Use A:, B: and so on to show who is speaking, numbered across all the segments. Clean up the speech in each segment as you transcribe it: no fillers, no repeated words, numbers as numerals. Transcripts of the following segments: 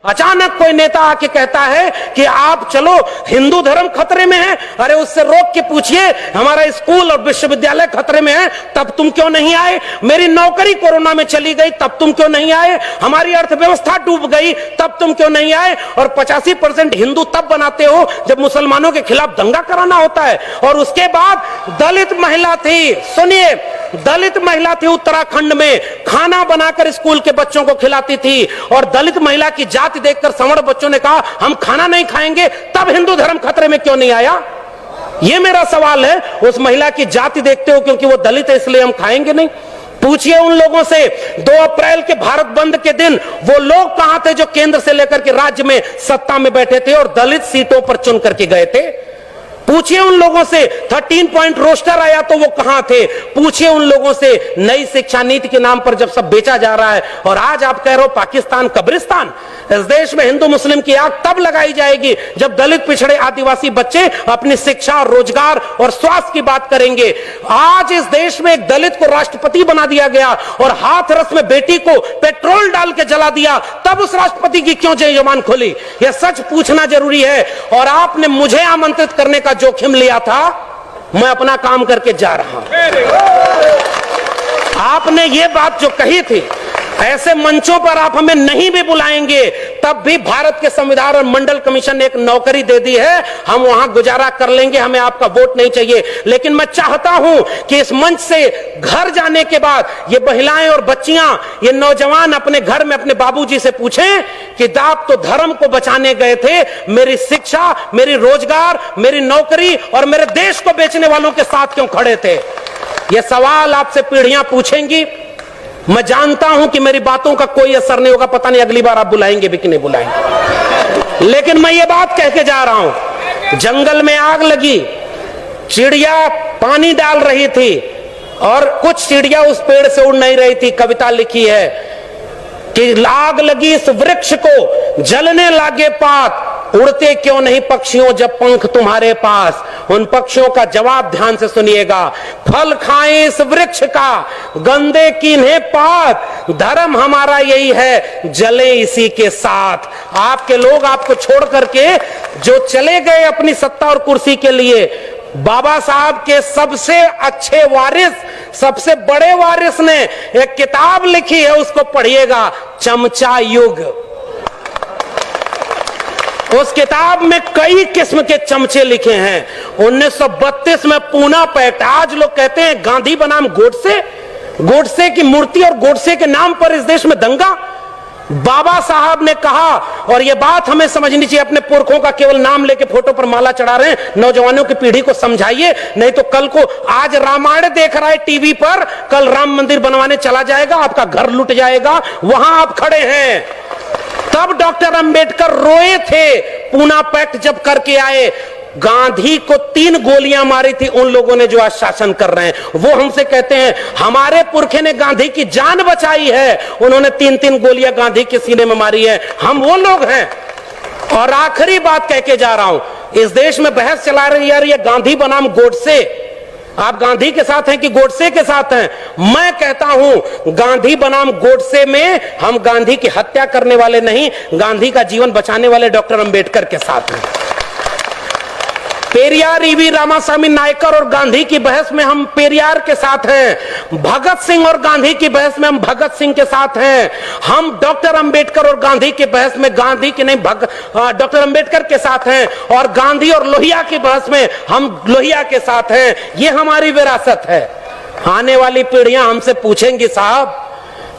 A: अचानक कोई नेता आके कहता है कि आप चलो हिंदू धर्म खतरे में है। अरे उससे रोक के पूछिए हमारा स्कूल और विश्वविद्यालय खतरे में है, तब तुम क्यों नहीं आए? मेरी नौकरी कोरोना में चली गई, तब तुम क्यों नहीं आए? हमारी अर्थव्यवस्था डूब गई, तब तुम क्यों नहीं आए? और 85% हिंदू तब बनाते हो जब मुसलमानों के खिलाफ दंगा कराना होता है। और उसके बाद दलित महिला थी, सुनिए, दलित महिला थी उत्तराखंड में, खाना बनाकर स्कूल के बच्चों को खिलाती थी। और दलित महिला की जाति देखकर सवर्ण बच्चों ने कहा हम खाना नहीं खाएंगे, तब हिंदू धर्म खतरे में क्यों नहीं आया? यह मेरा सवाल है। उस महिला की जाति देखते हो क्योंकि वो दलित है इसलिए हम खाएंगे नहीं? पूछिए उन लोगों से 2 अप्रैल के भारत बंद के दिन वो लोग कहां थे जो केंद्र से लेकर के राज्य में सत्ता में बैठे थे और दलित सीटों पर चुन करके गए थे? पूछिए उन लोगों से 13 पॉइंट रोस्टर आया तो वो कहां थे? पूछिए उन लोगों से नई शिक्षा नीति के नाम पर जब सब बेचा जा रहा है और आज आप कह रहे हो पाकिस्तान कब्रिस्तान। इस देश में हिंदू मुस्लिम की आग तब लगाई जाएगी जब दलित पिछड़े आदिवासी बच्चे अपनी शिक्षा, रोजगार और स्वास्थ्य की बात करेंगे। आज इस देश में एक दलित को राष्ट्रपति बना दिया गया और हाथरस में बेटी को पेट्रोल डाल के जला दिया, तब उस राष्ट्रपति की क्यों जबान खुली? यह सच पूछना जरूरी है। और आपने मुझे आमंत्रित करने का जोखिम लिया था, मैं अपना काम करके जा रहा हूं। आपने ये बात जो कही थी, ऐसे मंचों पर आप हमें नहीं भी बुलाएंगे तब भी भारत के संविधान और मंडल कमीशन ने एक नौकरी दे दी है, हम वहां गुजारा कर लेंगे, हमें आपका वोट नहीं चाहिए। लेकिन मैं चाहता हूं कि इस मंच से घर जाने के बाद ये महिलाएं और बच्चियां, ये नौजवान अपने घर में अपने बाबूजी से पूछें कि आप तो धर्म को बचाने गए थे, मेरी शिक्षा, मेरी रोजगार, मेरी नौकरी और मेरे देश को बेचने वालों के साथ क्यों खड़े थे? ये सवाल आपसे पीढ़ियां पूछेंगी। मैं जानता हूं कि मेरी बातों का कोई असर नहीं होगा, पता नहीं अगली बार आप बुलाएंगे भी कि नहीं बुलाएंगे। लेकिन मैं ये बात कह के जा रहा हूं, जंगल में आग लगी, चिड़िया पानी डाल रही थी और कुछ चिड़िया उस पेड़ से उड़ नहीं रही थी। कविता लिखी है कि आग लगी इस वृक्ष को, जलने लागे पात, उड़ते क्यों नहीं पक्षियों जब पंख तुम्हारे पास? उन पक्षियों का जवाब ध्यान से सुनिएगा, फल खाएं इस वृक्ष का, गंदे कीन्हे पात, धर्म हमारा यही है, जले इसी के साथ। आपके लोग आपको छोड़ करके जो चले गए अपनी सत्ता और कुर्सी के लिए, बाबा साहब के सबसे अच्छे वारिस, सबसे बड़े वारिस ने एक किताब लिखी है, उसको पढ़िएगा, चमचा युग। उस किताब में कई किस्म के चमचे लिखे हैं। 1932 में पूना पैक्ट, आज लोग कहते हैं गांधी बनाम गोडसे, गोडसे की मूर्ति और गोडसे के नाम पर इस देश में दंगा। बाबा साहब ने कहा, और यह बात हमें समझनी चाहिए, अपने पुरखों का केवल नाम लेके फोटो पर माला चढ़ा रहे हैं, नौजवानों की पीढ़ी को समझाइए, नहीं तो कल को आज रामायण देख रहा है टीवी पर, कल राम मंदिर बनवाने चला जाएगा, आपका घर लुट जाएगा, वहां आप खड़े हैं। तब डॉक्टर अंबेडकर रोए थे, पूना पैक्ट जब करके आए। गांधी को 3 गोलियां मारी थी उन लोगों ने जो आज शासन कर रहे हैं। वो हमसे कहते हैं हमारे पुरखे ने गांधी की जान बचाई है, उन्होंने 3-3 गोलियां गांधी के सीने में मारी है, हम वो लोग हैं। और आखिरी बात कह के जा रहा हूं, इस देश में बहस चला रही है ये गांधी बनाम गोडसे, आप गांधी के साथ हैं कि गोडसे के साथ हैं? मैं कहता हूं गांधी बनाम गोडसे में हम गांधी की हत्या करने वाले नहीं, गांधी का जीवन बचाने वाले डॉक्टर अंबेडकर के साथ हैं। पेरियार ईवी रामास्वामी नायकर और गांधी की बहस में हम पेरियार के साथ हैं, भगत सिंह और गांधी की बहस में हम भगत सिंह के साथ हैं। हम डॉक्टर अंबेडकर और गांधी की बहस में गांधी की नहीं डॉक्टर अंबेडकर के साथ हैं, और गांधी और लोहिया की बहस में हम लोहिया के साथ हैं। ये हमारी विरासत है। आने वाली पीढ़ियां हमसे पूछेंगी साहब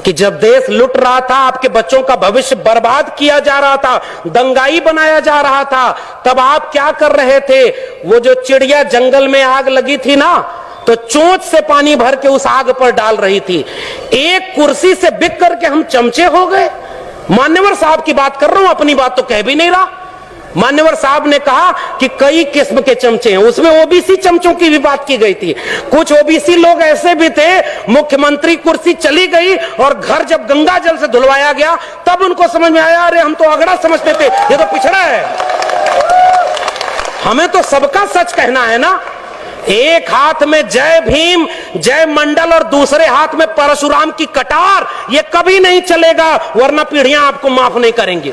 A: कि जब देश लुट रहा था, आपके बच्चों का भविष्य बर्बाद किया जा रहा था, दंगाई बनाया जा रहा था, तब आप क्या कर रहे थे? वो जो चिड़िया जंगल में आग लगी थी ना, तो चोंच से पानी भर के उस आग पर डाल रही थी। एक कुर्सी से बिक करके हम चमचे हो गए। मान्यवर साहब की बात कर रहा हूं, अपनी बात तो कह भी नहीं रहा। मान्यवर साहब ने कहा कि कई किस्म के चमचे हैं, उसमें ओबीसी चमचों की भी बात की गई थी। कुछ ओबीसी लोग ऐसे भी थे, मुख्यमंत्री कुर्सी चली गई और घर जब गंगा जल से धुलवाया गया तब उनको समझ में आया, अरे हम तो अगड़ा समझते थे, ये तो पिछड़ा है। हमें तो सबका सच कहना है ना। एक हाथ में जय भीम, जय मंडल और दूसरे हाथ में परशुराम की कटार, ये कभी नहीं चलेगा, वरना पीढ़ियां आपको माफ नहीं करेंगी।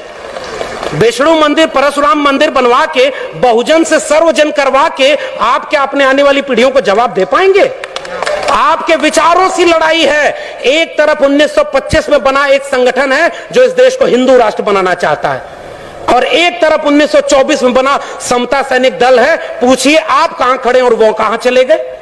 A: विष्णु मंदिर, परशुराम मंदिर बनवा के, बहुजन से सर्वजन करवा के आप क्या अपने आने वाली पीढ़ियों को जवाब दे पाएंगे? आपके विचारों से लड़ाई है। एक तरफ 1925 में बना एक संगठन है जो इस देश को हिंदू राष्ट्र बनाना चाहता है, और एक तरफ 1924 में बना समता सैनिक दल है। पूछिए आप कहां खड़े और वो कहां चले गए?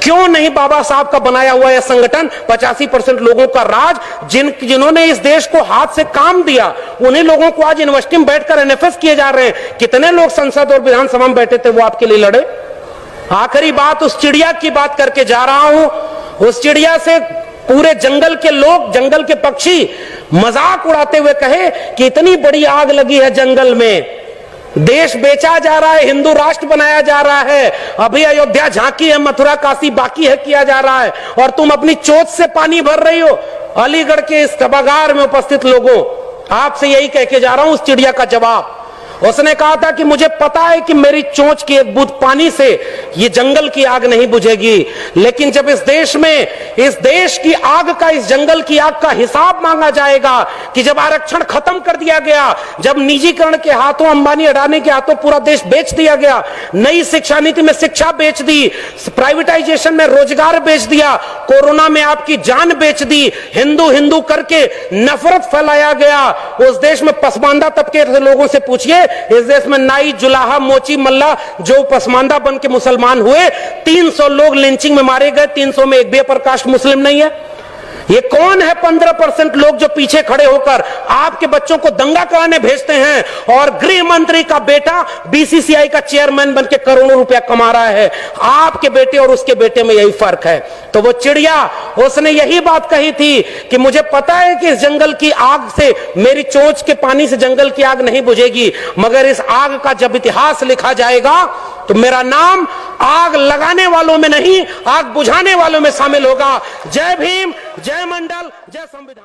A: क्यों नहीं बाबा साहब का बनाया हुआ यह संगठन 85% लोगों का राज, जिन्होंने इस देश को हाथ से काम दिया, उन्हीं लोगों को आज यूनिवर्सिटी में बैठकर एनएफएस किए जा रहे हैं। कितने लोग संसद और विधानसभा में बैठे थे वो आपके लिए लड़े? आखिरी बात उस चिड़िया की बात करके जा रहा हूं। उस चिड़िया से पूरे जंगल के लोग, जंगल के पक्षी मजाक उड़ाते हुए कहे कि इतनी बड़ी आग लगी है जंगल में, देश बेचा जा रहा है, हिंदू राष्ट्र बनाया जा रहा है, अभी अयोध्या झांकी है, मथुरा काशी बाकी है किया जा रहा है, और तुम अपनी चोट से पानी भर रही हो। अलीगढ़ के इस सभागार में उपस्थित लोगों, आपसे यही कह के जा रहा हूं उस चिड़िया का जवाब। उसने कहा था कि मुझे पता है कि मेरी चोंच की एक बूंद पानी से ये जंगल की आग नहीं बुझेगी, लेकिन जब इस देश में, इस देश की आग का, इस जंगल की आग का हिसाब मांगा जाएगा कि जब आरक्षण खत्म कर दिया गया, जब निजीकरण के हाथों, अंबानी अडानी के हाथों पूरा देश बेच दिया गया, नई शिक्षा नीति में शिक्षा बेच दी, प्राइवेटाइजेशन में रोजगार बेच दिया, कोरोना में आपकी जान बेच दी, हिंदू हिंदू करके नफरत फैलाया गया, उस देश में पसमानदा तबके के लोगों से पूछिए, इस देश में नाई, जुलाहा, मोची, मल्ला जो पसमानदा बन के मुसलमान हुए, 300 लोग लिंचिंग में मारे गए, 300 में एक भी अपर कास्ट मुस्लिम नहीं है। ये कौन है 15% लोग जो पीछे खड़े होकर आपके बच्चों को दंगा कराने भेजते हैं, और गृह मंत्री का बेटा बीसीसीआई का चेयरमैन बनके करोड़ों रुपया कमा रहा है? आपके बेटे और उसके बेटे में यही फर्क है। तो वो चिड़िया, उसने यही बात कही थी कि मुझे पता है कि इस जंगल की आग से, मेरी चोंच के पानी से जंगल की आग नहीं बुझेगी, मगर इस आग का जब इतिहास लिखा जाएगा तो मेरा नाम आग लगाने वालों में नहीं, आग बुझाने वालों में शामिल होगा। जय भीम, जय मंडल, जय संविधान।